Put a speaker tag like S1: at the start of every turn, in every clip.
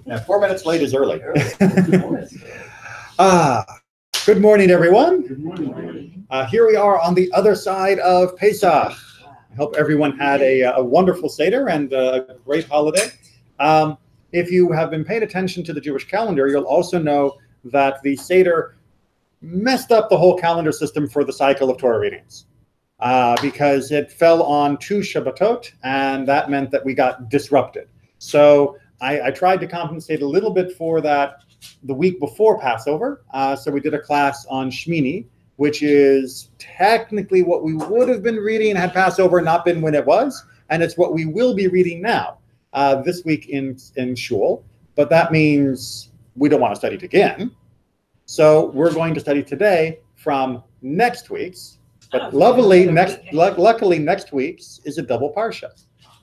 S1: Now, 4 minutes late is early. Good morning, everyone.
S2: Good morning.
S1: Here we are on the other side of Pesach. I hope everyone had a wonderful Seder and a great holiday. If you have been paying attention to the Jewish calendar, you'll also know that the Seder messed up the whole calendar system for the cycle of Torah readings because it fell on 2 Shabbatot, and that meant that we got disrupted. So I tried to compensate a little bit for that the week before Passover. So we did a class on Shmini, which is technically what we would have been reading had Passover not been when it was, and it's what we will be reading now this week in Shul. But that means we don't want to study it again. So we're going to study today from next week's. But luckily next week's is a double parsha,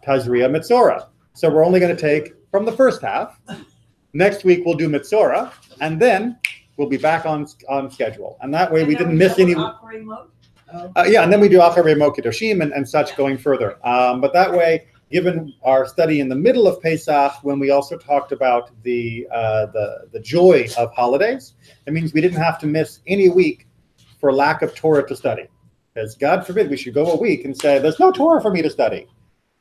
S1: Tazria Mitzorah. So we're only going to take from the first half. Next week we'll do Mitzorah, and then we'll be back on schedule. And that way we didn't miss any. Yeah, and then we do Acharei Mot Kedoshim and such going further. But that way, given our study in the middle of Pesach, when we also talked about the joy of holidays, it means we didn't have to miss any week for lack of Torah to study. Because God forbid we should go a week and say, there's no Torah for me to study.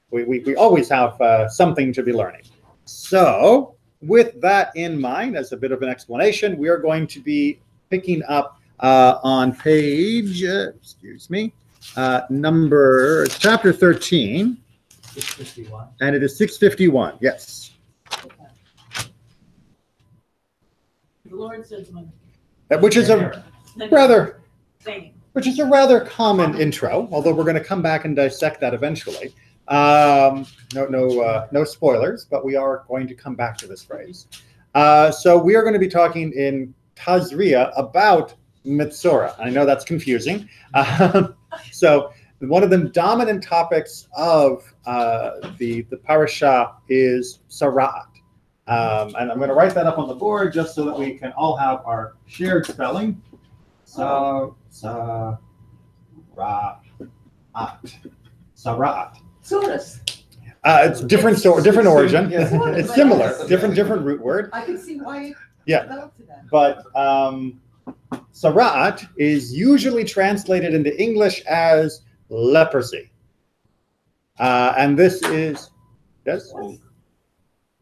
S1: We always have something to be learning. So with that in mind, as a bit of an explanation, we are going to be picking up on page, chapter 13.
S2: 651.
S1: And it is 651, yes.
S3: The Lord says,
S1: Which is a rather common intro, although we're going to come back and dissect that eventually. No spoilers, but we are going to come back to this phrase. So we are going to be talking in Tazria about Mitzorah. I know that's confusing. So one of the dominant topics of the parasha is Sara'at. And I'm going to write that up on the board just so that we can all have our shared spelling. Sara'at. It's different origin. It's similar, different root word.
S3: I can see why.
S1: Yeah, but Sara'at is usually translated into English as leprosy, and this is that's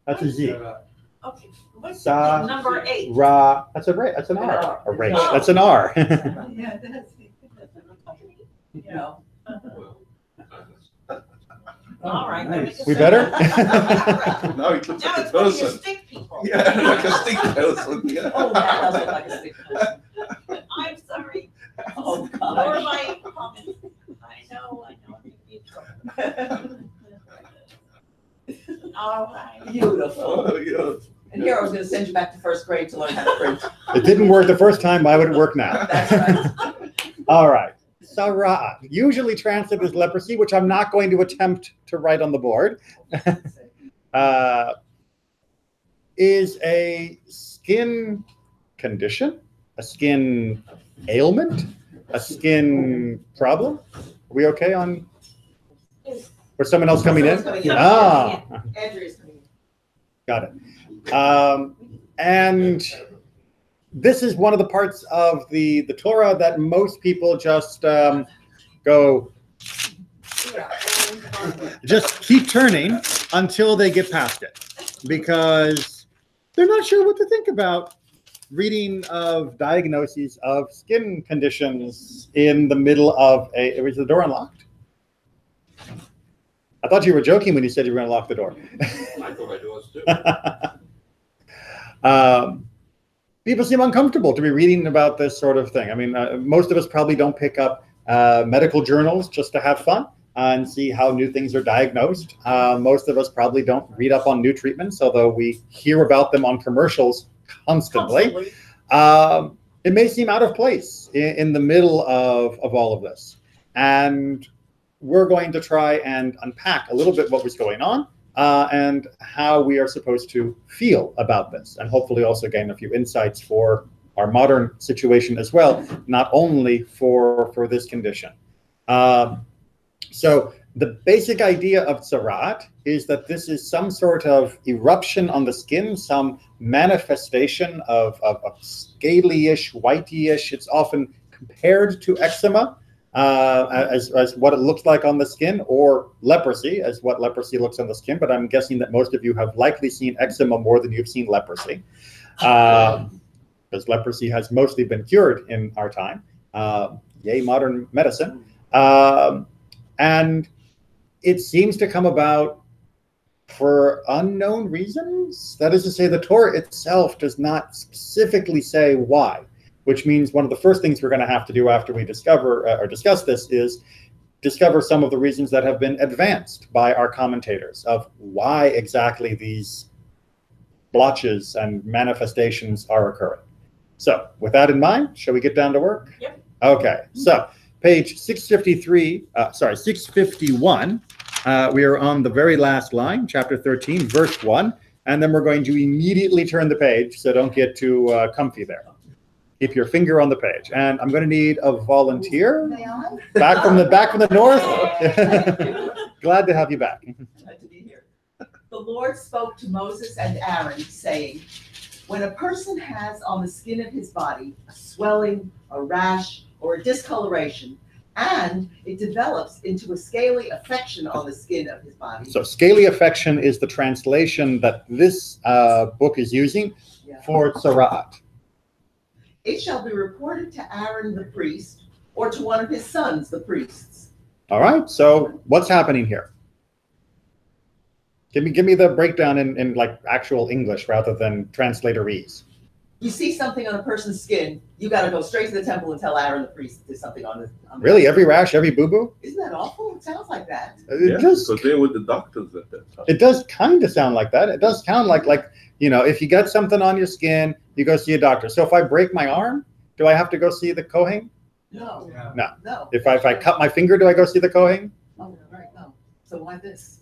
S1: a Z.
S3: Okay, what's number 8?
S1: Ra. That's an R. A resh. That's an R.
S3: Yeah, that's you know. All right.
S1: We better?
S4: No, he looks like a
S3: Now
S4: person.
S3: it's stick people.
S4: Yeah, like a stick person. Yeah.
S3: Oh, that does look like a stick person. I'm sorry.
S5: Oh,
S3: Or
S5: God.
S3: my comments. I know, I'm going to be in trouble. All right.
S5: Beautiful.
S4: Oh, yeah.
S5: And here I was going to send you back to first grade to learn how to print.
S1: It didn't work the first time. Why would it work now?
S5: That's right.
S1: All right. Sara'at, usually translated as leprosy, which I'm not going to attempt to write on the board, is a skin condition, a skin ailment, a skin problem. Are we okay on? Or someone else coming in? Ah,
S5: Andrea's coming in.
S1: got it. And this is one of the parts of the Torah that most people just go, just keep turning until they get past it, because they're not sure what to think about reading of diagnoses of skin conditions in the middle of was the door unlocked? I thought you were joking when you said you were going to lock the door.
S4: I thought I was too.
S1: People seem uncomfortable to be reading about this sort of thing. I mean, most of us probably don't pick up medical journals just to have fun and see how new things are diagnosed. Most of us probably don't read up on new treatments, although we hear about them on commercials constantly. It may seem out of place in the middle of all of this. And we're going to try and unpack a little bit what was going on and how we are supposed to feel about this, and hopefully also gain a few insights for our modern situation as well, not only for this condition. So The basic idea of tzaraat is that this is some sort of eruption on the skin, some manifestation of scaly-ish, whitey-ish. It's often compared to eczema as what it looks like on the skin, or leprosy as what leprosy looks on the skin. But I'm guessing that most of you have likely seen eczema more than you've seen leprosy, because leprosy has mostly been cured in our time. Yay, modern medicine. And it seems to come about for unknown reasons. That is to say, the Torah itself does not specifically say why, which means one of the first things we're going to have to do after we discover or discuss this is discover some of the reasons that have been advanced by our commentators of why exactly these blotches and manifestations are occurring. So with that in mind, shall we get down to work?
S5: Yep.
S1: Okay, so page 651, we are on the very last line, chapter 13, verse 1, and then we're going to immediately turn the page, so don't get too comfy there. Keep your finger on the page, and I'm going to need a volunteer back from the north. Glad to have you back.
S5: Glad to be here. The Lord spoke to Moses and Aaron, saying, when a person has on the skin of his body a swelling, a rash, or a discoloration, and it develops into a scaly affection on the skin of his body.
S1: So scaly affection is the translation that this book is using for tzaraat.
S5: It shall be reported to Aaron the priest, or to one of his sons, the priests.
S1: All right, so what's happening here? Give me the breakdown in like actual English rather than translatorese.
S5: You see something on a person's skin, you got to go straight to the temple and tell Aaron the priest there's something on the
S1: Really, every rash, every boo-boo?
S5: Isn't that awful? It sounds like that.
S1: It
S4: Because they're with the doctors at that time.
S1: It does kind of sound like that. It does sound like if you get something on your skin, you go see a doctor. So if I break my arm, do I have to go see the Kohen?
S5: No.
S1: No.
S5: No.
S1: If I cut my finger, do I go see the Kohen?
S5: Oh, right, no. So why this?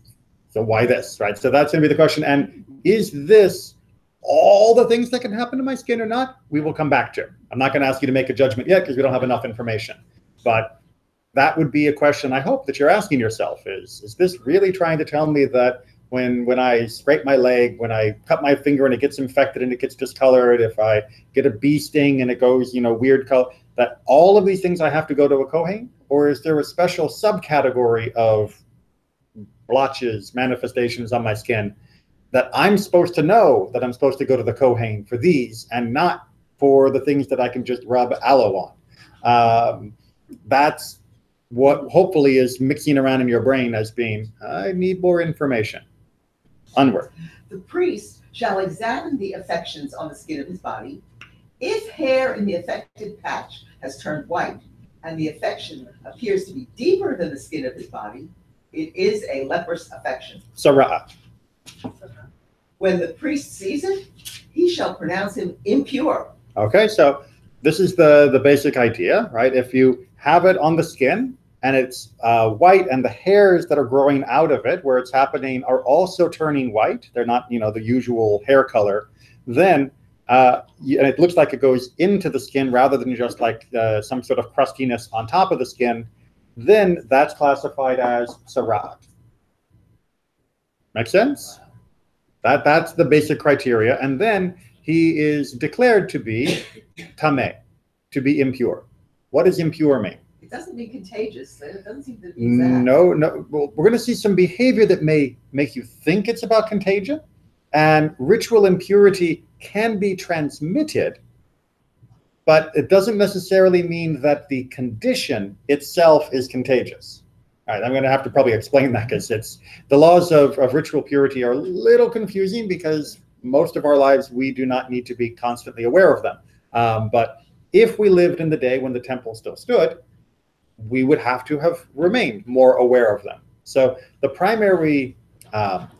S1: So why this, right? So that's going to be the question. And is this all the things that can happen to my skin or not? We will come back to. I'm not going to ask you to make a judgment yet because we don't have enough information. But that would be a question I hope that you're asking yourself is this really trying to tell me that when I scrape my leg, when I cut my finger and it gets infected and it gets discolored, if I get a bee sting and it goes, weird color, that all of these things I have to go to a Kohen? Or is there a special subcategory of blotches, manifestations on my skin that I'm supposed to know that I'm supposed to go to the Kohen for these and not for the things that I can just rub aloe on? That's what hopefully is mixing around in your brain as being, I need more information. Onward.
S5: The priest shall examine the affections on the skin of his body. If hair in the affected patch has turned white and the affection appears to be deeper than the skin of his body, it is a leprous affection.
S1: Tzaraat.
S5: When the priest sees it, he shall pronounce him impure.
S1: Okay, so this is the basic idea, right? If you have it on the skin and it's white and the hairs that are growing out of it where it's happening are also turning white, they're not, the usual hair color, then and it looks like it goes into the skin rather than just like some sort of crustiness on top of the skin, then that's classified as tzaraat. Make sense? That's the basic criteria. And then he is declared to be tameh, to be impure. What does impure mean?
S5: It doesn't mean contagious. It doesn't seem to be that.
S1: No. Well, we're going to see some behavior that may make you think it's about contagion. And ritual impurity can be transmitted, but it doesn't necessarily mean that the condition itself is contagious. All right, I'm going to have to probably explain that because the laws of ritual purity are a little confusing because most of our lives we do not need to be constantly aware of them. But if we lived in the day when the temple still stood, we would have to have remained more aware of them. So the primary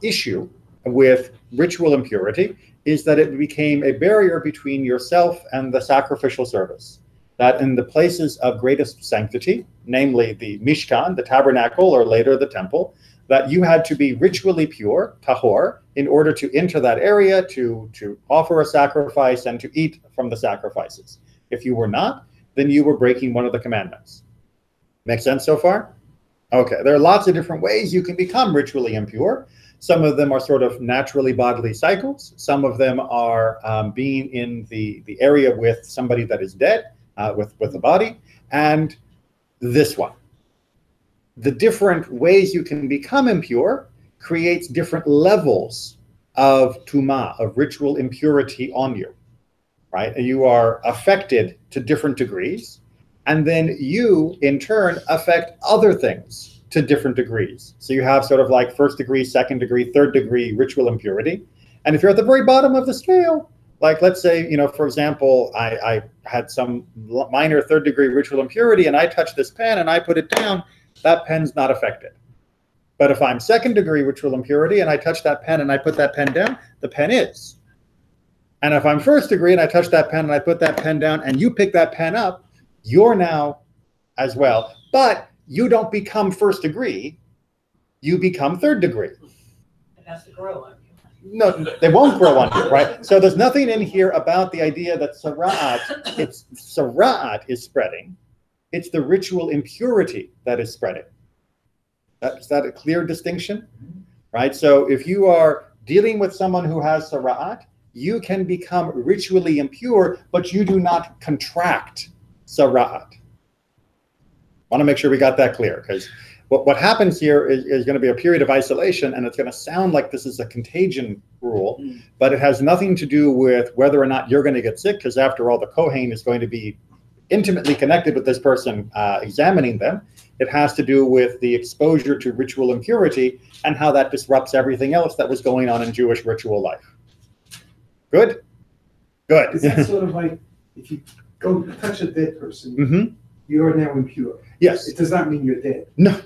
S1: issue with ritual impurity is that it became a barrier between yourself and the sacrificial service. That in the places of greatest sanctity, namely the Mishkan, the tabernacle, or later the temple, that you had to be ritually pure, tahor, in order to enter that area, to offer a sacrifice and to eat from the sacrifices. If you were not, then you were breaking one of the commandments. Make sense so far? Okay, there are lots of different ways you can become ritually impure. Some of them are sort of naturally bodily cycles. Some of them are being in the area with somebody that is dead, with a body. And this one. The different ways you can become impure creates different levels of tuma, of ritual impurity on you, right? And you are affected to different degrees. And then you, in turn, affect other things to different degrees. So you have sort of like first degree, second degree, third degree ritual impurity. And if you're at the very bottom of the scale, like let's say, for example, I had some minor third degree ritual impurity and I touched this pen and I put it down, that pen's not affected. But if I'm second degree ritual impurity and I touch that pen and I put that pen down, the pen is. And if I'm first degree and I touch that pen and I put that pen down and you pick that pen up, you're now as well. But you don't become first degree, you become third degree.
S3: It has to grow on you.
S1: No, they won't grow on you, right? So there's nothing in here about the idea that sara'at is spreading. It's the ritual impurity that is spreading. Is that a clear distinction? Right? So if you are dealing with someone who has sara'at, you can become ritually impure, but you do not contract sara'at. Want to make sure we got that clear, because what happens here is going to be a period of isolation, and it's going to sound like this is a contagion rule, but it has nothing to do with whether or not you're going to get sick, because after all, the Kohen is going to be intimately connected with this person examining them. It has to do with the exposure to ritual impurity and how that disrupts everything else that was going on in Jewish ritual life. Good? Good.
S6: Is that sort of like if you go touch a dead person, you're now impure?
S1: Yes.
S6: It does not mean you're dead.
S1: No.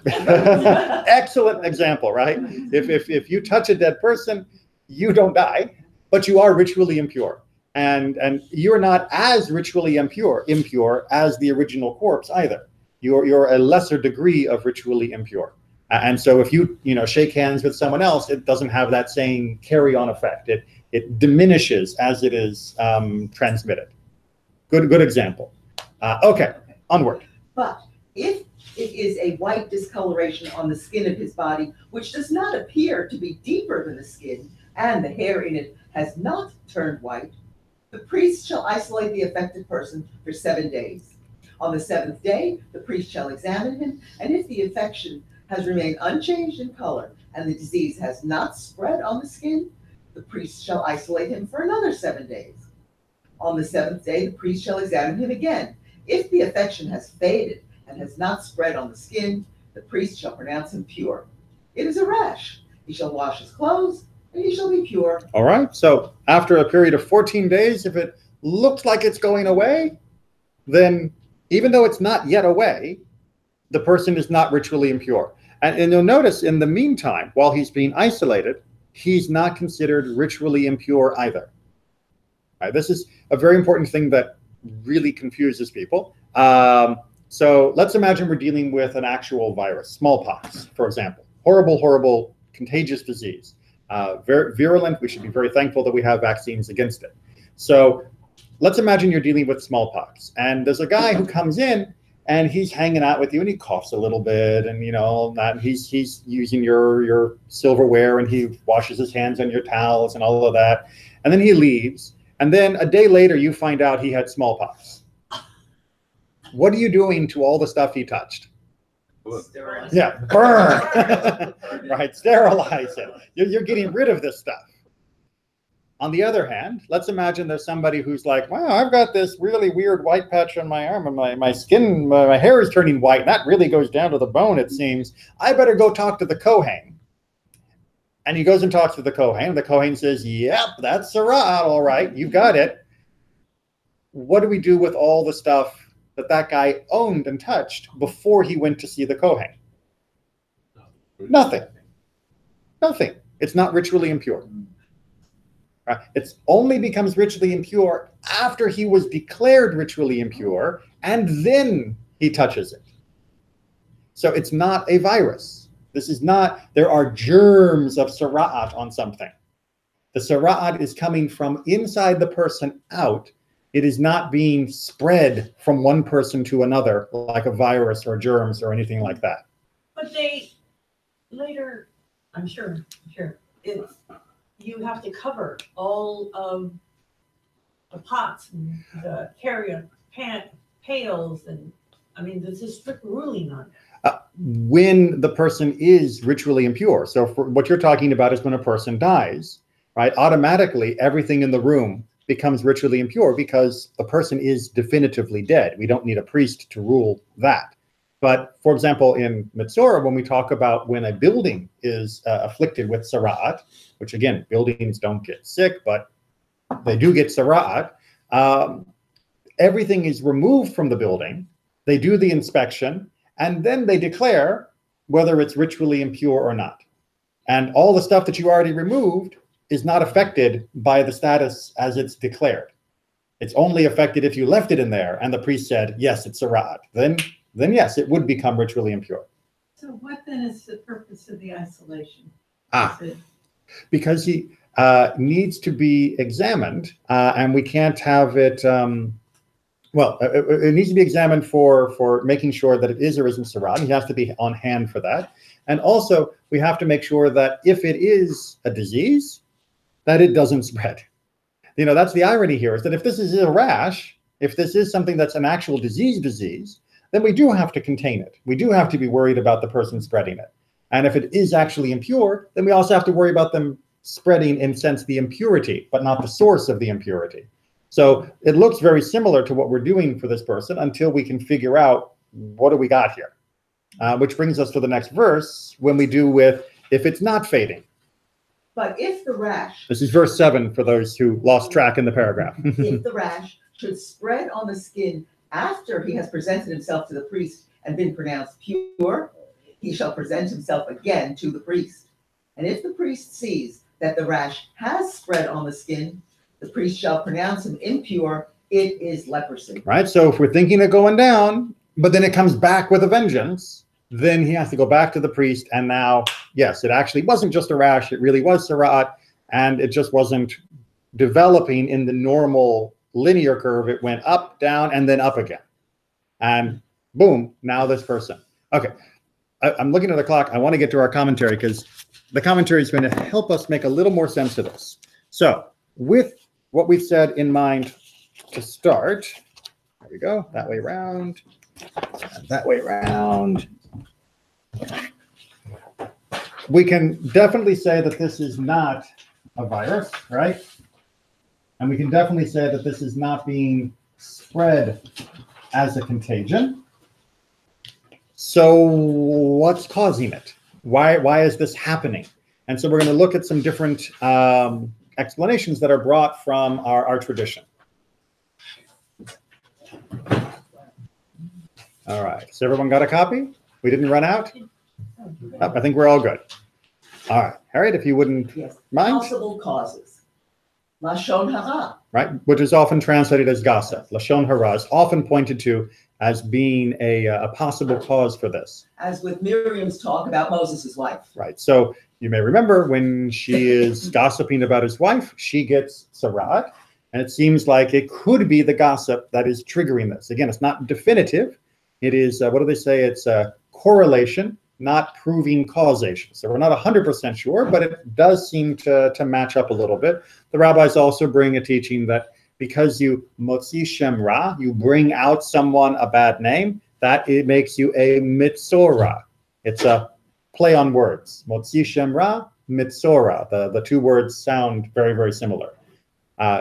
S1: Excellent example, right? If you touch a dead person, you don't die, but you are ritually impure. And you're not as ritually impure as the original corpse either. You're a lesser degree of ritually impure. And so if you shake hands with someone else, it doesn't have that same carry-on effect. It diminishes as it is transmitted. Good example. Okay, onward.
S5: But if it is a white discoloration on the skin of his body, which does not appear to be deeper than the skin, and the hair in it has not turned white, the priest shall isolate the affected person for 7 days. On the 7th day, the priest shall examine him, and if the affection has remained unchanged in color and the disease has not spread on the skin, the priest shall isolate him for another 7 days. On the 7th day, the priest shall examine him again. If the affection has faded and has not spread on the skin, the priest shall pronounce him pure. It is a rash. He shall wash his clothes, and he shall be pure.
S1: All right. So after a period of 14 days, if it looks like it's going away, then even though it's not yet away, the person is not ritually impure. And you'll notice in the meantime, while he's being isolated, he's not considered ritually impure either. Right? This is a very important thing that really confuses people. So let's imagine we're dealing with an actual virus, smallpox, for example. Horrible, horrible, contagious disease. Very virulent. We should be very thankful that we have vaccines against it. So let's imagine you're dealing with smallpox, and there's a guy who comes in and he's hanging out with you and he coughs a little bit, and he's using your silverware, and he washes his hands on your towels and all of that, and then he leaves, and then a day later you find out he had smallpox. What are you doing to all the stuff he touched?
S3: Sterilize.
S1: Yeah, burn. Right, sterilize it. You're getting rid of this stuff. On the other hand, let's imagine there's somebody who's like, wow, I've got this really weird white patch on my arm, and my skin, my hair is turning white, and that really goes down to the bone, it seems. I better go talk to the Kohen. And he goes and talks to the Kohen, and the Kohen says, yep, that's Sarah, all right, you got it. What do we do with all the stuff that guy owned and touched before he went to see the Kohen? Nothing. Nothing. It's not ritually impure. Right? It only becomes ritually impure after he was declared ritually impure, and then he touches it. So it's not a virus. This is not, there are germs of sara'at on something. The sara'at is coming from inside the person out. It is not being spread from one person to another like a virus or germs or anything like that.
S7: But they later, I'm sure, it's, you have to cover all of the pots and the carrier pails, and I mean, there's a strict ruling on it.
S1: When the person is ritually impure. So for what you're talking about is when a person dies, right? Automatically, everything in the room becomes ritually impure because the person is definitively dead. We don't need a priest to rule that. But for example, in Mitzorah, when we talk about when a building is afflicted with Sara'at, which again, buildings don't get sick, but they do get Sara'at, everything is removed from the building. They do the inspection, and then they declare whether it's ritually impure or not. And all the stuff that you already removed is not affected by the status as it's declared. It's only affected if you left it in there and the priest said, yes, it's Sara'at. Then yes, it would become ritually impure.
S8: So what then is the purpose of the isolation?
S1: Because he needs to be examined, and we can't have it, it needs to be examined for making sure that it is or isn't Sara'at. He has to be on hand for that. And also, we have to make sure that if it is a disease, that it doesn't spread. You know, that's the irony here, is that if this is a rash, if this is something that's an actual disease, then we do have to contain it. We do have to be worried about the person spreading it. And if it is actually impure, then we also have to worry about them spreading, in sense, the impurity, but not the source of the impurity. So it looks very similar to what we're doing for this person until we can figure out what do we got here. Which brings us to the next verse when we do with if it's not fading.
S5: But if the rash,
S1: This is verse 7 for those who lost track in the paragraph.
S5: if the rash should spread on the skin after he has presented himself to the priest and been pronounced pure, he shall present himself again to the priest. And if the priest sees that the rash has spread on the skin, the priest shall pronounce him impure. It is leprosy.
S1: Right? So if we're thinking of going down, but then it comes back with a vengeance, then he has to go back to the priest. And now, yes, it actually wasn't just a rash. It really was Sara'at. And it just wasn't developing in the normal linear curve. It went up, down, and then up again. And boom, now this person. Okay, I'm looking at the clock. I want to get to our commentary because the commentary is going to help us make a little more sense of this. So with what we've said in mind to start, there we go, that way around, and that way around. We can definitely say that this is not a virus, right? And we can definitely say that this is not being spread as a contagion. So what's causing it? Why is this happening? And so we're going to look at some different explanations that are brought from our tradition. All right, so everyone got a copy? We didn't run out? Oh, I think we're all good. All right, Harriet, if you wouldn't mind.
S5: Possible causes. Lashon hara.
S1: Right, which is often translated as gossip. Lashon hara is often pointed to as being a possible cause for this.
S5: As with Miriam's talk about Moses' wife.
S1: Right, so you may remember when she is gossiping about his wife, she gets Sara'at, and it seems like it could be the gossip that is triggering this. Again, it's not definitive. It is, what do they say? It's a correlation, not proving causation. So we're not 100% sure, but it does seem to match up a little bit. The rabbis also bring a teaching that because you motzi shem ra, you bring out someone a bad name, that it makes you a mitzorah. It's a play on words. Motzi shem ra, mitzorah. The two words sound very, very similar.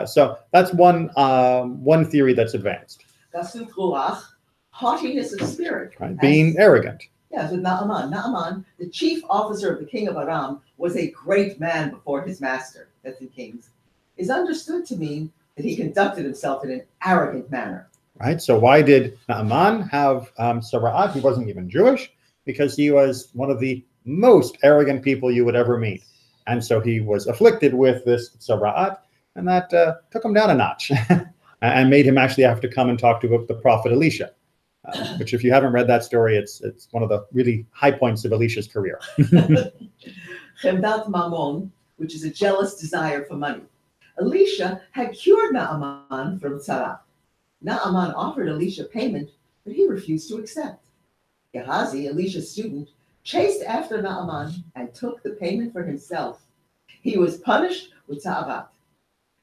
S1: So that's one theory that's advanced.
S5: Gasut ruach, haughtiness of spirit.
S1: Right? Being arrogant.
S5: Yes, with Naaman. Naaman, the chief officer of the king of Aram, was a great man before his master, that's in Kings, is understood to mean that he conducted himself in an arrogant manner.
S1: Right, so why did Naaman have Sara'at? He wasn't even Jewish, because he was one of the most arrogant people you would ever meet. And so he was afflicted with this Sara'at, and that took him down a notch and made him actually have to come and talk to the prophet Elisha. Which, if you haven't read that story, it's one of the really high points of Elisha's career.
S5: Chemdat Mammon, which is a jealous desire for money. Elisha had cured Naaman from tzara. Naaman offered Elisha payment, but he refused to accept. Gehazi, Elisha's student, chased after Naaman and took the payment for himself. He was punished with ta'avat.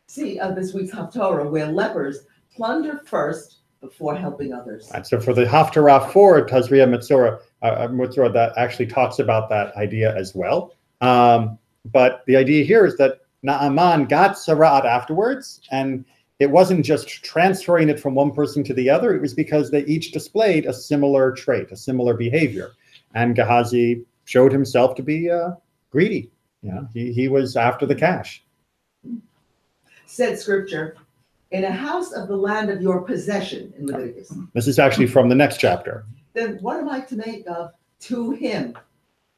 S5: See this week's Haftorah, where lepers plunder first before helping others.
S1: Right, so for the Haftarah for Tazria Mitzorah, that actually talks about that idea as well. But the idea here is that Naaman got Sara'at afterwards, and it wasn't just transferring it from one person to the other. It was because they each displayed a similar trait, a similar behavior. And Gehazi showed himself to be greedy. He was after the cash.
S5: Said scripture, in a house of the land of your possession, in Leviticus.
S1: This is actually from the next chapter.
S5: Then what am I to make of to him,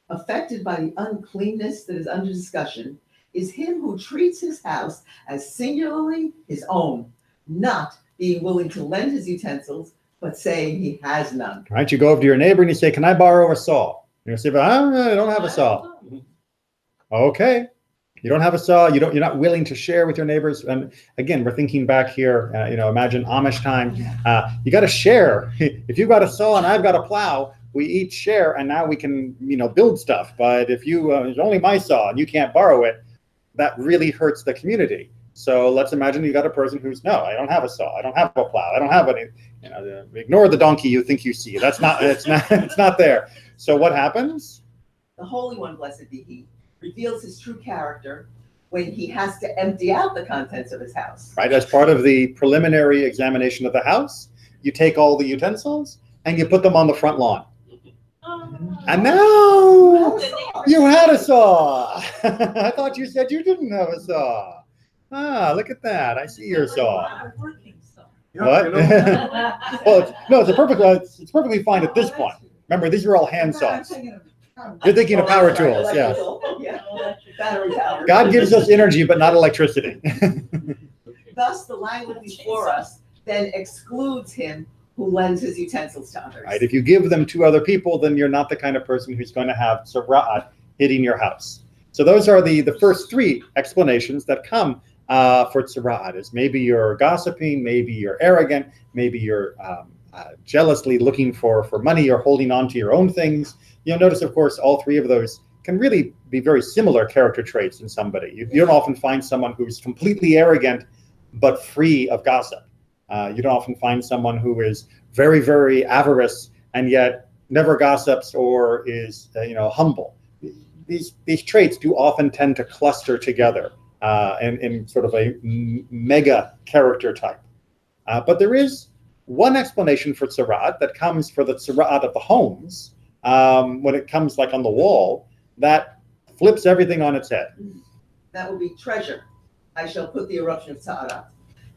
S5: affected by the uncleanness that is under discussion, is him who treats his house as singularly his own, not being willing to lend his utensils, but saying he has none.
S1: Right? You go over to your neighbor and you say, "Can I borrow a saw?" You say, "I don't have a saw." Okay. You don't have a saw. You're not willing to share with your neighbors. And again, we're thinking back here. Imagine Amish time. You got to share. If you've got a saw and I've got a plow, we each share, and now we can build stuff. But if it's only my saw and you can't borrow it, that really hurts the community. So let's imagine you got a person who's, no, I don't have a saw. I don't have a plow. I don't have any. Ignore the donkey you think you see. That's not. It's not there. So what happens?
S5: The Holy One, blessed be He, reveals his true character when he has to empty out the contents of his house.
S1: Right, as part of the preliminary examination of the house, you take all the utensils and you put them on the front lawn. And now you had a saw. I thought you said you didn't have a saw. Look at that. I see your saw. What? Well, it's perfectly fine at this point. Remember, these are all hand saws. You're thinking of power tools, yeah.
S5: Battery power.
S1: God gives us energy, but not electricity.
S5: Thus, the language before us then excludes him who lends his utensils to others.
S1: Right? If you give them to other people, then you're not the kind of person who's going to have tzara'at hitting your house. So those are the first three explanations that come for tzara'at. Is maybe you're gossiping, maybe you're arrogant, maybe you're jealously looking for money or holding on to your own things. You'll notice, of course, all three of those can really be very similar character traits in somebody. You don't often find someone who's completely arrogant but free of gossip. You don't often find someone who is very, very avaricious and yet never gossips or is humble. These traits do often tend to cluster together in sort of a mega character type. But there is one explanation for tzara'at that comes for the tzara'at of the homes, when it comes like on the wall, that flips everything on its head.
S5: That will be treasure. I shall put the eruption of tzara'at.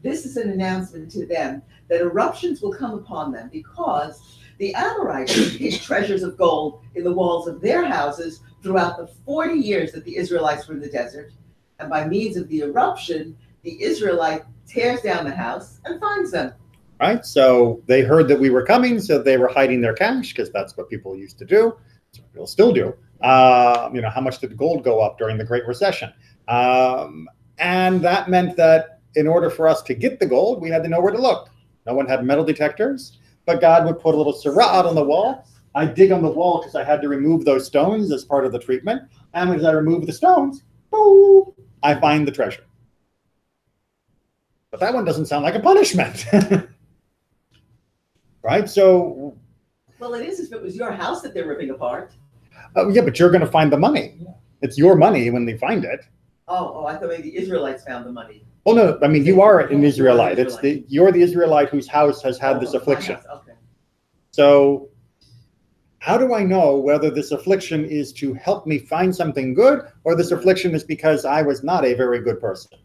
S5: This is an announcement to them that eruptions will come upon them because the Amorites hid treasures of gold in the walls of their houses throughout the 40 years that the Israelites were in the desert. And by means of the eruption, the Israelite tears down the house and finds them.
S1: Right, so they heard that we were coming, so they were hiding their cash because that's what people used to do. That's what people still do. How much did gold go up during the Great Recession? And that meant that in order for us to get the gold, we had to know where to look. No one had metal detectors, but God would put a little tzara'at on the wall. I dig on the wall because I had to remove those stones as part of the treatment. And as I remove the stones, boom, I find the treasure. But that one doesn't sound like a punishment. Right? So.
S5: Well, it is if it was your house that they're ripping apart.
S1: Yeah, but you're going to find the money. It's your money when they find it.
S5: Oh, I thought maybe the Israelites found the money.
S1: Oh, no, I mean, you are an Israelite. You're the Israelite whose house has had this affliction.
S5: Okay.
S1: So how do I know whether this affliction is to help me find something good or this affliction is because I was not a very good person?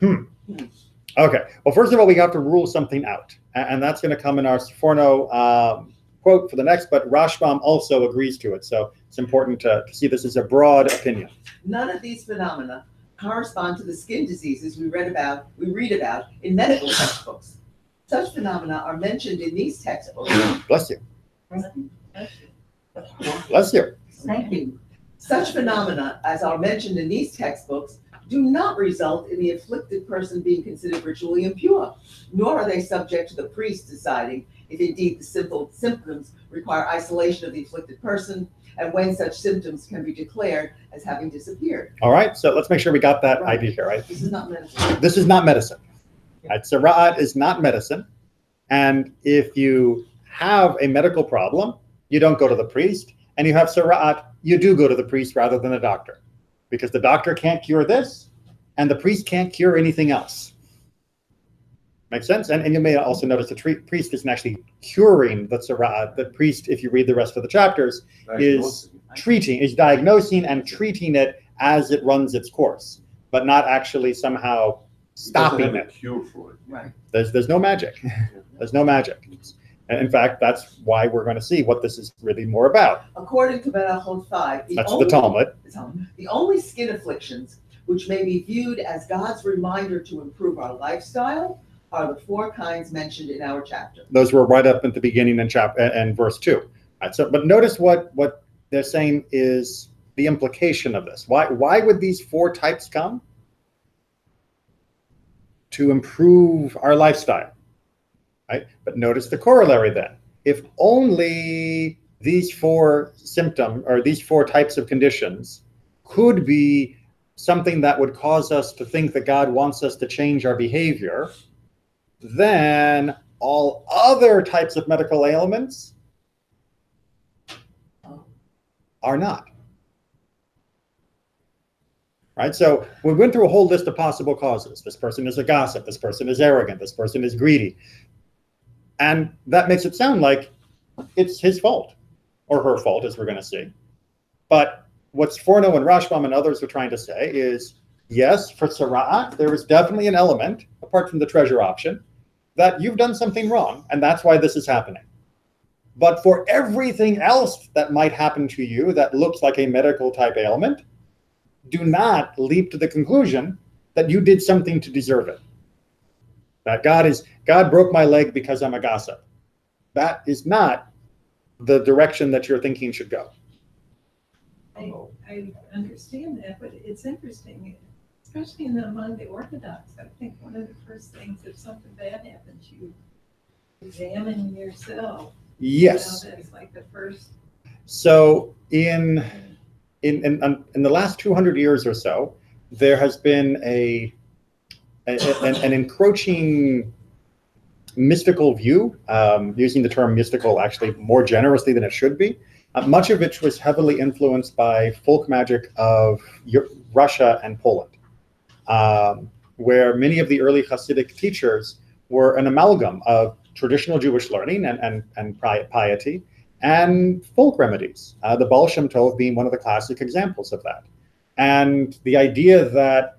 S1: Okay. Well, first of all, we have to rule something out. And that's going to come in our Sforno quote for the next, but Rashbam also agrees to it. So it's important to see this as a broad opinion.
S5: None of these phenomena correspond to the skin diseases we read about in medical textbooks. Such phenomena are mentioned in these textbooks.
S1: Bless you. Bless you.
S8: Thank you.
S5: Such phenomena as are mentioned in these textbooks do not result in the afflicted person being considered ritually impure, nor are they subject to the priest deciding if indeed the simple symptoms require isolation of the afflicted person and when such symptoms can be declared as having disappeared.
S1: All right, so let's make sure we got that
S5: Right.
S1: idea here, right?
S5: This is not medicine.
S1: This is not medicine. Right? Tzara'at is not medicine. And if you have a medical problem, you don't go to the priest. And you have tzara'at, you do go to the priest rather than a doctor. Because the doctor can't cure this, and the priest can't cure anything else. Make sense? And you may also notice the priest isn't actually curing the tzara'at. The priest, if you read the rest of the chapters, is diagnosing and treating it as it runs its course, but not actually somehow stopping it.
S4: Cure for it.
S5: Right.
S1: There's no magic. There's no magic. And in fact, that's why we're going to see what this is really more about.
S5: According to Berachot 5,
S1: That's the Talmud.
S5: The only skin afflictions which may be viewed as God's reminder to improve our lifestyle are the 4 kinds mentioned in our chapter.
S1: Those were right up at the beginning in chapter and verse 2. Right, so, but notice what they're saying is the implication of this. Why would these 4 types come? To improve our lifestyle. Right? But notice the corollary then. If only these 4 symptoms or these 4 types of conditions could be something that would cause us to think that God wants us to change our behavior, then all other types of medical ailments are not. Right? So we went through a whole list of possible causes. This person is a gossip. This person is arrogant. This person is greedy. And that makes it sound like it's his fault or her fault, as we're going to see. But what Sforno and Rashbam and others are trying to say is, yes, for tzara'at, there is definitely an element, apart from the treasure option, that you've done something wrong, and that's why this is happening. But for everything else that might happen to you that looks like a medical type ailment, do not leap to the conclusion that you did something to deserve it. That God broke my leg because I'm a gossip. That is not the direction that your thinking should go.
S8: I understand that, but it's interesting, especially among the Orthodox. I think one of the first things, if something bad happens, you examine yourself.
S1: Yes.
S8: You know, that's like the first.
S1: So in the last 200 years or so, there has been an encroaching mystical view, using the term mystical actually more generously than it should be. Much of it was heavily influenced by folk magic of Russia and Poland, where many of the early Hasidic teachers were an amalgam of traditional Jewish learning and piety and folk remedies, the Baal Shem Tov being one of the classic examples of that. And the idea that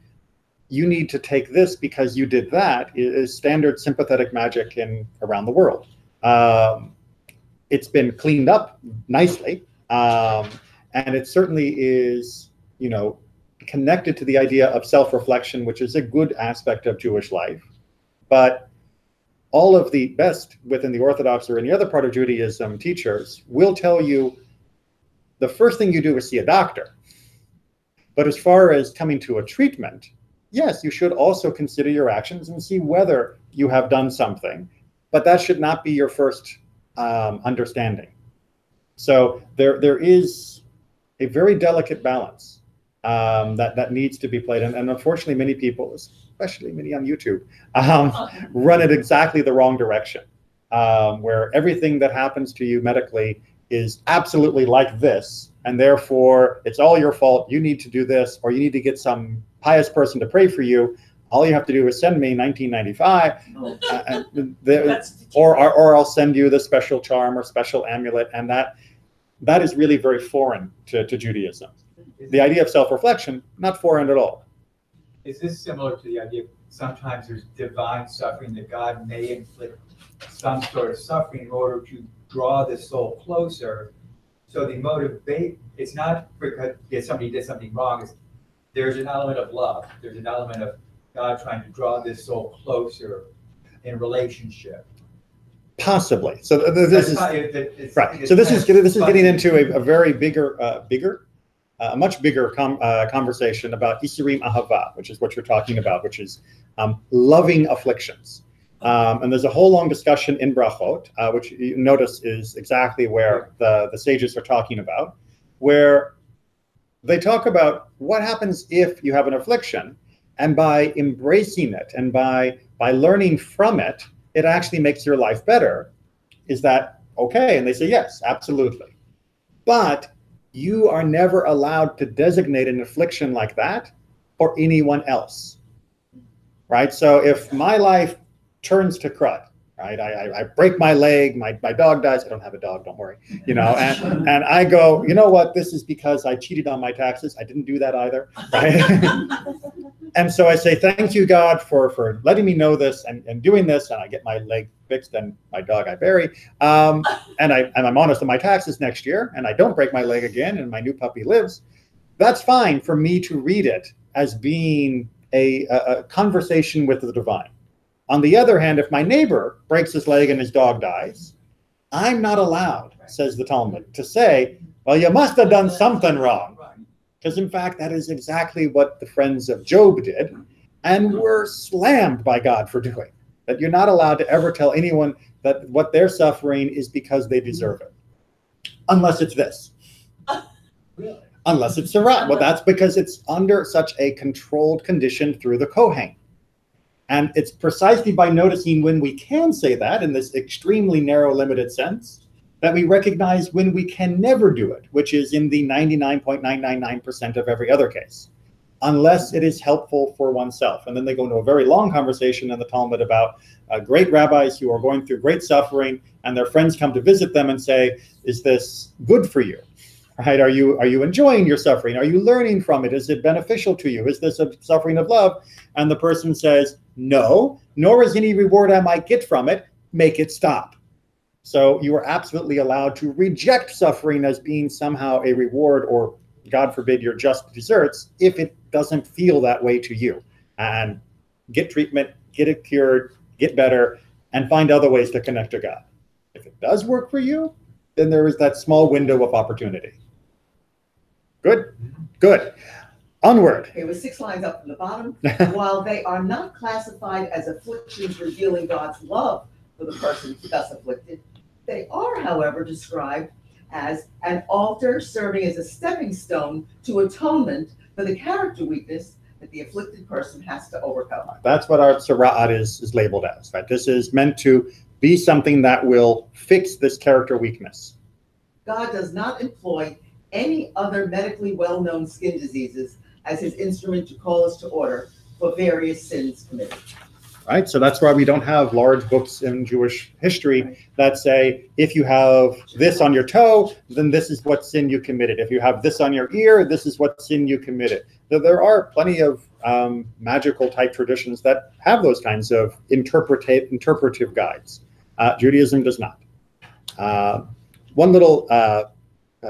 S1: you need to take this because you did that is standard sympathetic magic around the world. It's been cleaned up nicely, and it certainly is, connected to the idea of self-reflection, which is a good aspect of Jewish life. But all of the best within the Orthodox or any other part of Judaism teachers will tell you the first thing you do is see a doctor. But as far as coming to a treatment, yes, you should also consider your actions and see whether you have done something, but that should not be your first understanding. So there is a very delicate balance that needs to be played. And unfortunately, many people, especially many on YouTube, run it exactly the wrong direction, where everything that happens to you medically is absolutely like this, and therefore it's all your fault. You need to do this, or you need to get some pious person to pray for you. All you have to do is send me 1995, or I'll send you the special charm or special amulet, and that is really very foreign to Judaism. The idea of self-reflection, not foreign at all.
S2: Is this similar to the idea of sometimes there's divine suffering, that God may inflict some sort of suffering in order to draw the soul closer? So the motivate, it's not because somebody did something wrong. There's an element of love. There's an element of God trying to draw this soul closer in relationship.
S1: Possibly. So this is right. So this is getting into a very bigger a much bigger conversation about Isurim Ahava, which is what you're talking about, which is loving afflictions. And there's a whole long discussion in Brachot, which you notice is exactly where the sages are talking about, where they talk about what happens if you have an affliction, and by embracing it and by learning from it, it actually makes your life better. Is that okay? And they say, yes, absolutely. But you are never allowed to designate an affliction like that for anyone else, right? So if my life turns to crud, right? I break my leg, my dog dies. I don't have a dog, don't worry. And I go, you know what? This is because I cheated on my taxes. I didn't do that either, right? And so I say, thank you, God, for letting me know this and doing this. And I get my leg fixed and my dog I bury. And I'm honest on my taxes next year, and I don't break my leg again, and my new puppy lives. That's fine for me to read it as being a conversation with the divine. On the other hand, if my neighbor breaks his leg and his dog dies, I'm not allowed, says the Talmud, to say, well, you must have done something wrong. Because in fact, that is exactly what the friends of Job did, and were slammed by God for doing. That you're not allowed to ever tell anyone that what they're suffering is because they deserve it. Unless it's this. Unless it's Sarat. Well, that's because it's under such a controlled condition through the Kohen. And it's precisely by noticing when we can say that in this extremely narrow, limited sense, that we recognize when we can never do it, which is in the 99.999% of every other case, unless it is helpful for oneself. And then they go into a very long conversation in the Talmud about great rabbis who are going through great suffering, and their friends come to visit them and say, is this good for you? Right? Are you enjoying your suffering? Are you learning from it? Is it beneficial to you? Is this a suffering of love? And the person says, no, nor is any reward I might get from it. Make it stop. So you are absolutely allowed to reject suffering as being somehow a reward, or God forbid your just deserts, if it doesn't feel that way to you. And get treatment, get it cured, get better, and find other ways to connect to God. If it does work for you, then there is that small window of opportunity. Good? Good. Onward.
S5: Okay, with 6 lines up from the bottom. While they are not classified as afflictions revealing God's love for the person thus afflicted, they are, however, described as an altar serving as a stepping stone to atonement for the character weakness that the afflicted person has to overcome.
S1: That's what our Tzara'at is labeled as, right? This is meant to be something that will fix this character weakness.
S5: God does not employ any other medically well-known skin diseases as his instrument to call us to order for various sins committed.
S1: Right, so that's why we don't have large books in Jewish history that say, if you have this on your toe, then this is what sin you committed. If you have this on your ear, this is what sin you committed. There are plenty of magical type traditions that have those kinds of interpretive guides. Judaism does not. One little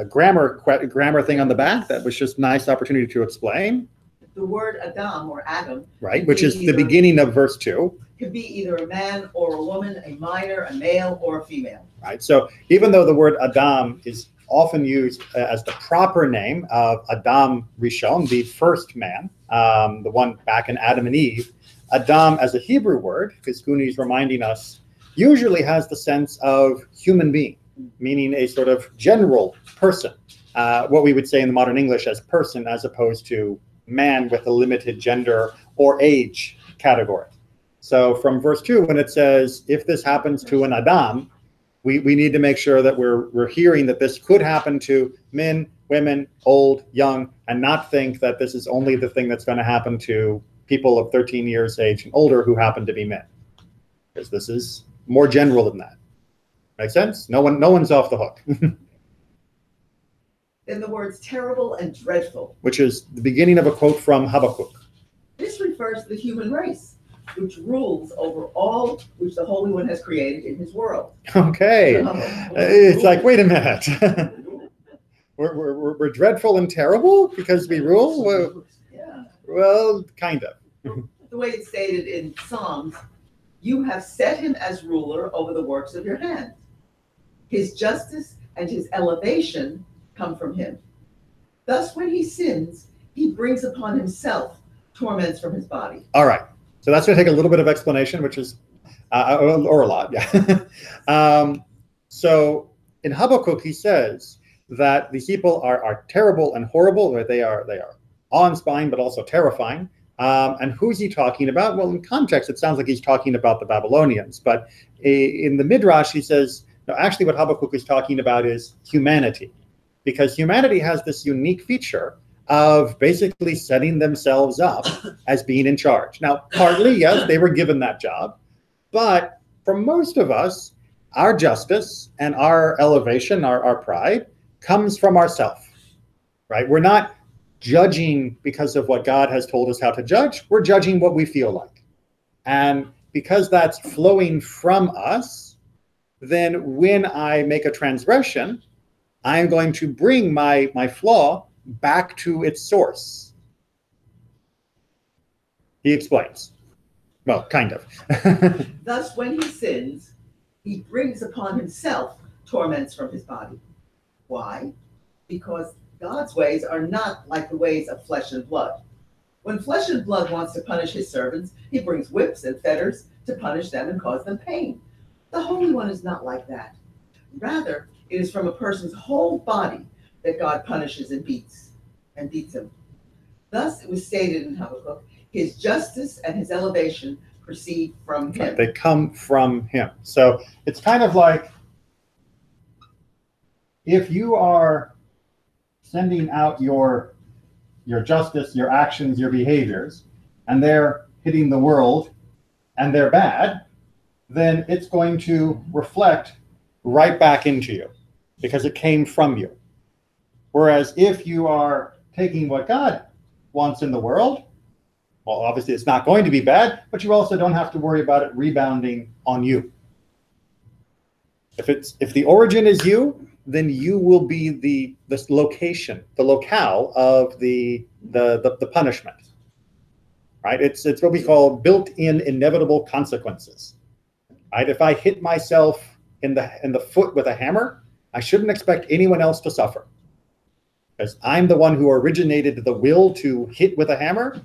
S1: grammar thing on the back that was just nice opportunity to explain.
S5: The word Adam or Adam,
S1: right, which is the beginning of verse 2.
S5: Could be either a man or a woman, a minor, a male, or a female.
S1: Right. So even though the word Adam is often used as the proper name of Adam Rishon, the first man, the one back in Adam and Eve, Adam as a Hebrew word, because Guni is reminding us, usually has the sense of human being, meaning a sort of general person, what we would say in the modern English as person, as opposed to man with a limited gender or age category. So from verse 2, when it says, if this happens to an Adam, we need to make sure that we're hearing that this could happen to men, women, old, young, and not think that this is only the thing that's going to happen to people of 13 years age and older who happen to be men. Because this is more general than that. Make sense? No one's off the hook.
S5: Then the words terrible and dreadful,
S1: which is the beginning of a quote from Habakkuk.
S5: This refers to the human race, which rules over all which the Holy One has created in his world.
S1: Okay. It's like, wait a minute. we're dreadful and terrible because we rule?
S5: Yeah.
S1: Well, kind of.
S5: The way it's stated in Psalms, you have set him as ruler over the works of your hands. His justice and his elevation come from him. Thus, when he sins, he brings upon himself torments from his body.
S1: All right. So that's going to take a little bit of explanation, which is, or a lot, yeah. So in Habakkuk, he says that these people are terrible and horrible. They are awe-inspiring, but also terrifying. And who's he talking about? Well, in context, it sounds like he's talking about the Babylonians. But in the Midrash, he says, no, actually what Habakkuk is talking about is humanity. Because humanity has this unique feature of basically setting themselves up as being in charge. Now, partly, yes, they were given that job. But for most of us, our justice and our elevation, our pride, comes from ourself, right? We're not judging because of what God has told us how to judge. We're judging what we feel like. And because that's flowing from us, then when I make a transgression, I'm going to bring my flaw back to its source. He explains. Well, kind of.
S5: Thus, when he sins, he brings upon himself torments from his body. Why? Because God's ways are not like the ways of flesh and blood. When flesh and blood wants to punish his servants, he brings whips and fetters to punish them and cause them pain. The Holy One is not like that. Rather, it is from a person's whole body that God punishes and beats him. Thus, it was stated in Habakkuk, his justice and his elevation proceed from him.
S1: They come from him. So it's kind of like if you are sending out your justice, your actions, your behaviors, and they're hitting the world and they're bad, then it's going to reflect right back into you because it came from you. Whereas if you are taking what God wants in the world, well, obviously it's not going to be bad, but you also don't have to worry about it rebounding on you. If the origin is you, then you will be the location, the locale of the punishment. Right? It's what we call built-in inevitable consequences. Right? If I hit myself in the foot with a hammer, I shouldn't expect anyone else to suffer. Because I'm the one who originated the will to hit with a hammer,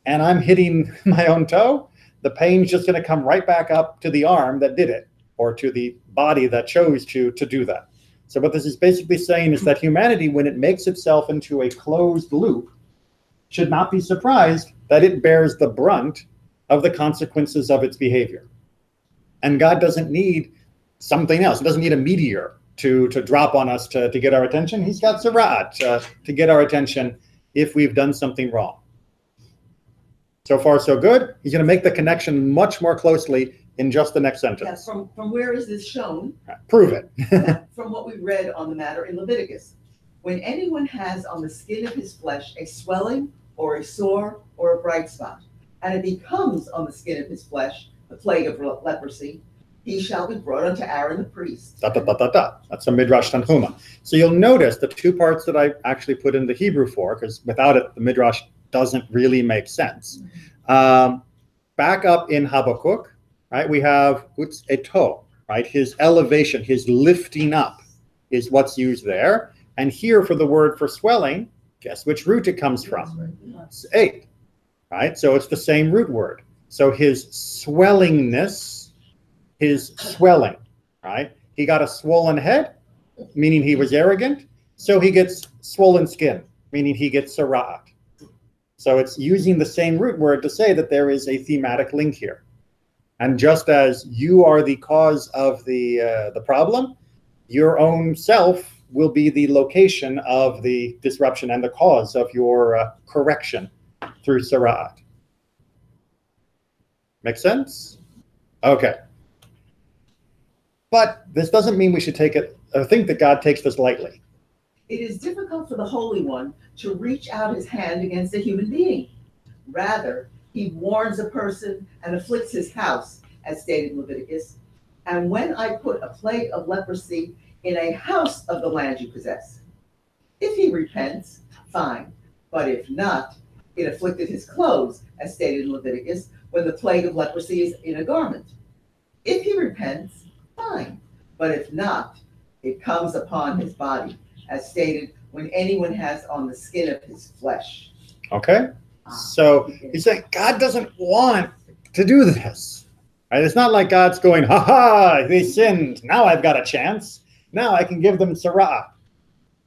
S1: and I'm hitting my own toe, the pain's just going to come right back up to the arm that did it, or to the body that chose to do that. So what this is basically saying is that humanity, when it makes itself into a closed loop, should not be surprised that it bears the brunt of the consequences of its behavior. And God doesn't need something else. He doesn't need a meteor to drop on us to get our attention. He's got Tzara'at to get our attention if we've done something wrong. So far, so good. He's going to make the connection much more closely in just the next sentence.
S5: Yes, from where is this shown?
S1: Prove it.
S5: From what we read on the matter in Leviticus. When anyone has on the skin of his flesh a swelling or a sore or a bright spot, and it becomes on the skin of his flesh the plague of leprosy, he shall be brought unto Aaron the priest.
S1: That's a Midrash Tanhuma. So you'll notice the two parts that I actually put in the Hebrew for, because without it, the Midrash doesn't really make sense. Back up in Habakkuk, right, we have Utz Eto, right, his elevation, his lifting up is what's used there. And here for the word for swelling, guess which root it comes from? It's 8, right? So it's the same root word. So his swellingness, his swelling, right? He got a swollen head, meaning he was arrogant. So he gets swollen skin, meaning he gets Tzara'at. So it's using the same root word to say that there is a thematic link here. And just as you are the cause of the problem, your own self will be the location of the disruption and the cause of your correction through Tzara'at. Make sense? Okay. But this doesn't mean we should take it, think that God takes this lightly.
S5: It is difficult for the Holy One to reach out his hand against a human being. Rather, he warns a person and afflicts his house, as stated in Leviticus. And when I put a plague of leprosy in a house of the land you possess, if he repents, fine. But if not, it afflicted his clothes, as stated in Leviticus, when the plague of leprosy is in a garment. If he repents, fine. But if not, it comes upon his body, as stated when anyone has on the skin of his flesh.
S1: Okay? So he's saying God doesn't want to do this. Right? It's not like God's going, ha ha, they sinned. Now I've got a chance. Now I can give them tzara'at.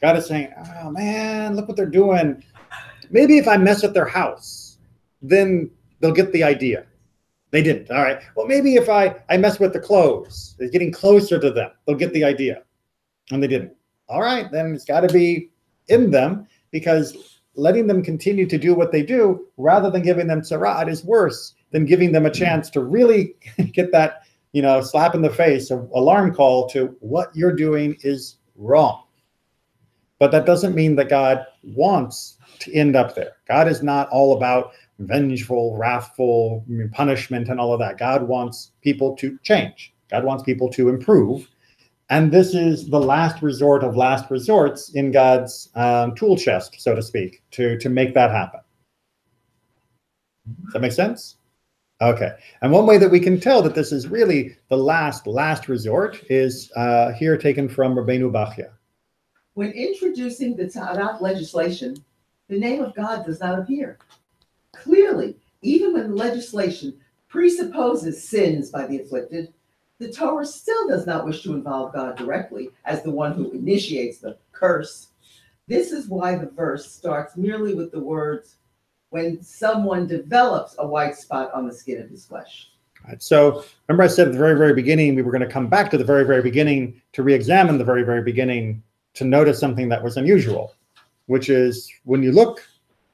S1: God is saying, oh man, look what they're doing. Maybe if I mess with their house, then they'll get the idea. They didn't. All right. Well, maybe if I mess with the clothes, it's getting closer to them, they'll get the idea. And they didn't. All right, then it's got to be in them, because letting them continue to do what they do rather than giving them tzara'at is worse than giving them a chance to really get that, slap in the face, or alarm call to what you're doing is wrong. But that doesn't mean that God wants to end up there. God is not all about vengeful, wrathful punishment and all of that. God wants people to change. God wants people to improve. And this is the last resort of last resorts in God's tool chest, so to speak, to make that happen. Does that make sense? Okay. And one way that we can tell that this is really the last resort is here taken from Rabbeinu Bachya.
S5: When introducing the Ta'arat legislation, the name of God does not appear. Clearly, even when legislation presupposes sins by the afflicted, the Torah still does not wish to involve God directly as the one who initiates the curse. This is why the verse starts merely with the words, when someone develops a white spot on the skin of his flesh.
S1: Right, so remember I said at the very, very beginning, we were going to come back to the very, very beginning to re-examine the very, very beginning to notice something that was unusual, which is when you look,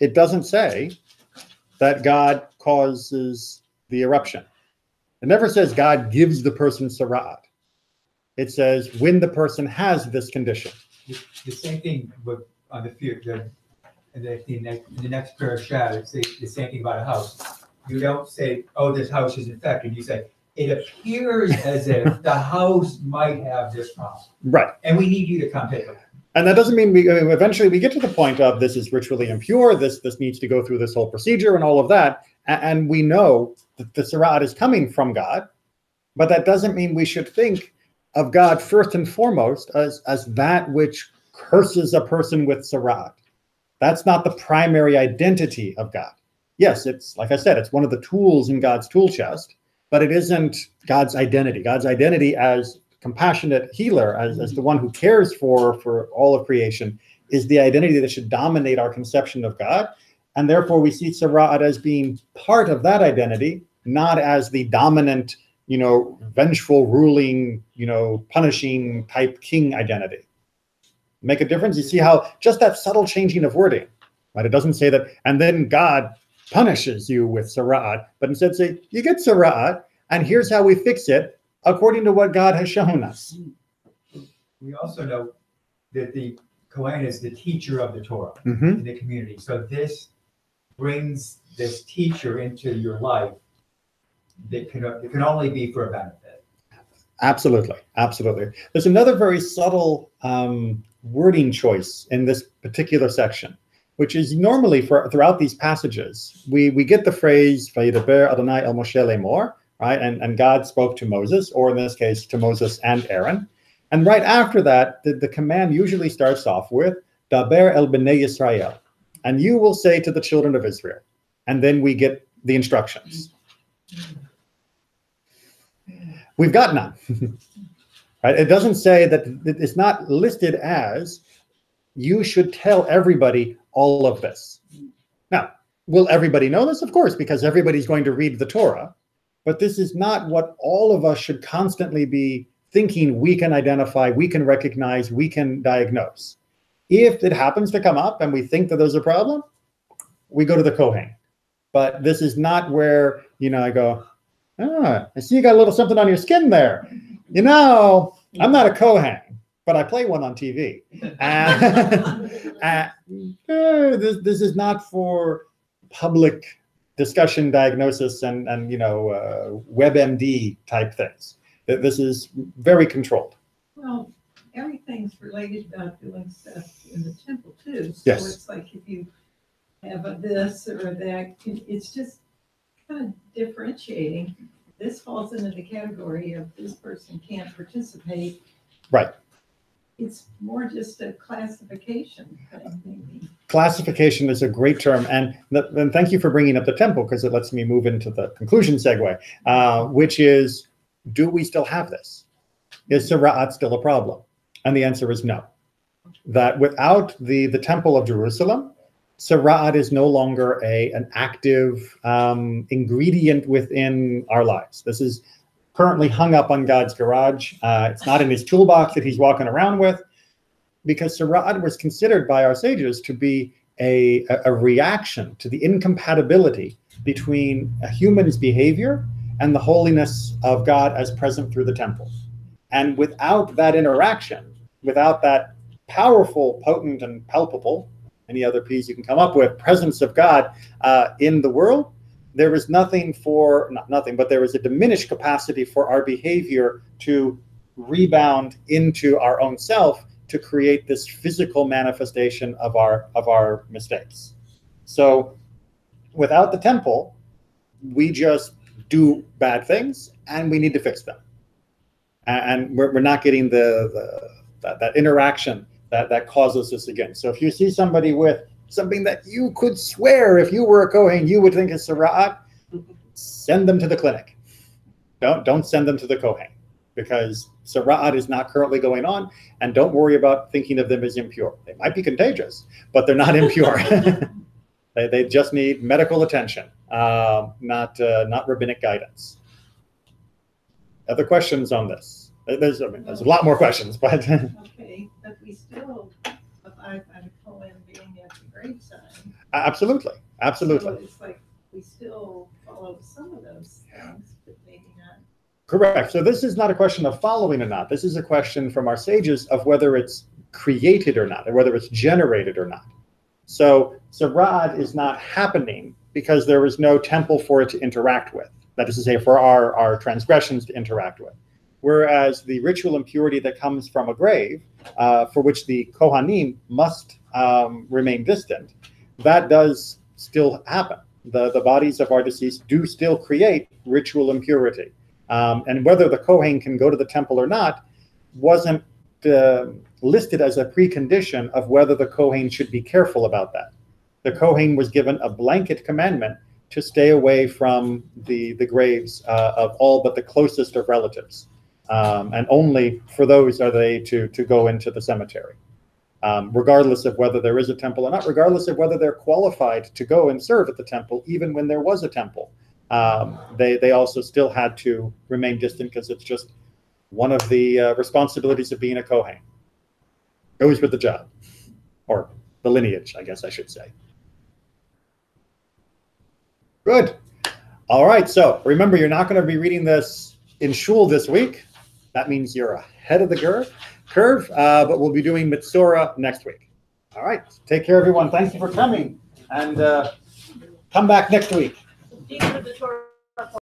S1: it doesn't say that God causes the eruption. It never says God gives the person tzara'at. It says when the person has this condition.
S2: The same thing with on the future. In the next parasha, it's the same thing about a house. You don't say, oh, this house is infected. You say, it appears as if the house might have this problem.
S1: Right.
S2: And we need you to come take a look.
S1: And that doesn't mean eventually we get to the point of this is ritually impure, this needs to go through this whole procedure and all of that. And we know that the tzara'at is coming from God, but that doesn't mean we should think of God first and foremost as that which curses a person with tzara'at. That's not the primary identity of God. Yes, it's, like I said, it's one of the tools in God's tool chest, but it isn't God's identity. God's identity as compassionate healer, as the one who cares for all of creation, is the identity that should dominate our conception of God. And therefore we see tzara'at as being part of that identity, not as the dominant, vengeful, ruling, punishing type king identity. Make a difference? You see how just that subtle changing of wording, right? It doesn't say that, and then God punishes you with tzara'at, but instead say, you get tzara'at, and here's how we fix it, according to what God has shown us.
S2: We also know that the Kohen is the teacher of the Torah
S1: Mm-hmm.
S2: in the community. So this brings this teacher into your life that can only be for a benefit.
S1: Absolutely, absolutely. There's another very subtle wording choice in this particular section, which is normally throughout these passages, we get the phrase, Vayidaber Adonai el Moshe lemor, right? And God spoke to Moses, or in this case, to Moses and Aaron. And right after that, the command usually starts off with, Daber el Bnei Yisrael, and you will say to the children of Israel. And then we get the instructions. We've got none. Right? It doesn't say that, it's not listed as, you should tell everybody all of this. Now, will everybody know this? Of course, because everybody's going to read the Torah. But this is not what all of us should constantly be thinking we can identify, we can recognize, we can diagnose. If it happens to come up and we think that there's a problem, we go to the Kohen. But this is not where, I go, I see you got a little something on your skin there. I'm not a Kohen, but I play one on TV. This is not for public discussion, diagnosis, and WebMD type things. This is very controlled.
S8: Well, everything's related about doing stuff in the temple too. So
S1: Yes.
S8: It's like if you have a this or that, it's just kind of differentiating. This falls into the category of this person can't participate.
S1: Right.
S8: It's more just a classification thing, maybe.
S1: Classification is a great term, and thank you for bringing up the temple, because it lets me move into the conclusion segue, which is, do we still have this? Is Sara'at still a problem? And the answer is no. That without the Temple of Jerusalem, Sara'at is no longer an active ingredient within our lives. This is currently hung up on God's garage. It's not in his toolbox that he's walking around with, because Sara'at was considered by our sages to be a reaction to the incompatibility between a human's behavior and the holiness of God as present through the temple. And without that interaction, without that powerful, potent, and palpable, any other P's you can come up with, presence of God in the world, there is nothing not nothing, but there is a diminished capacity for our behavior to rebound into our own self to create this physical manifestation of our mistakes. So without the temple, we just do bad things and we need to fix them. And we're not getting that interaction that causes this again. So if you see somebody with something that you could swear, if you were a Kohen, you would think is Sara'at, send them to the clinic. Don't send them to the Kohen, because Sara'at is not currently going on, and don't worry about thinking of them as impure. They might be contagious, but they're not impure. They just need medical attention, not rabbinic guidance. Other questions on this? There's a lot more questions, but
S8: Okay, but we still abide by the Kohen being at the graveside.
S1: absolutely.
S8: So it's like we still follow some of those things, but maybe not.
S1: Correct. So this is not a question of following or not. This is a question from our sages of whether it's created or not, or whether it's generated or not. So Sara'at is not happening because there is no temple for it to interact with. That is to say, for our transgressions to interact with. Whereas the ritual impurity that comes from a grave, for which the Kohanim must remain distant, that does still happen. The bodies of our deceased do still create ritual impurity. And whether the Kohen can go to the temple or not wasn't listed as a precondition of whether the Kohen should be careful about that. The Kohen was given a blanket commandment to stay away from the graves of all but the closest of relatives. And only for those are they to go into the cemetery, regardless of whether there is a temple or not, regardless of whether they're qualified to go and serve at the temple, even when there was a temple. They also still had to remain distant because it's just one of the responsibilities of being a Kohen. Goes with the job, or the lineage, I guess I should say. Good. All right, so remember, you're not going to be reading this in shul this week. That means you're ahead of the curve, but we'll be doing Mitzorah next week. All right, take care, everyone. Thank you for coming, and come back next week.
S7: These are the Torah.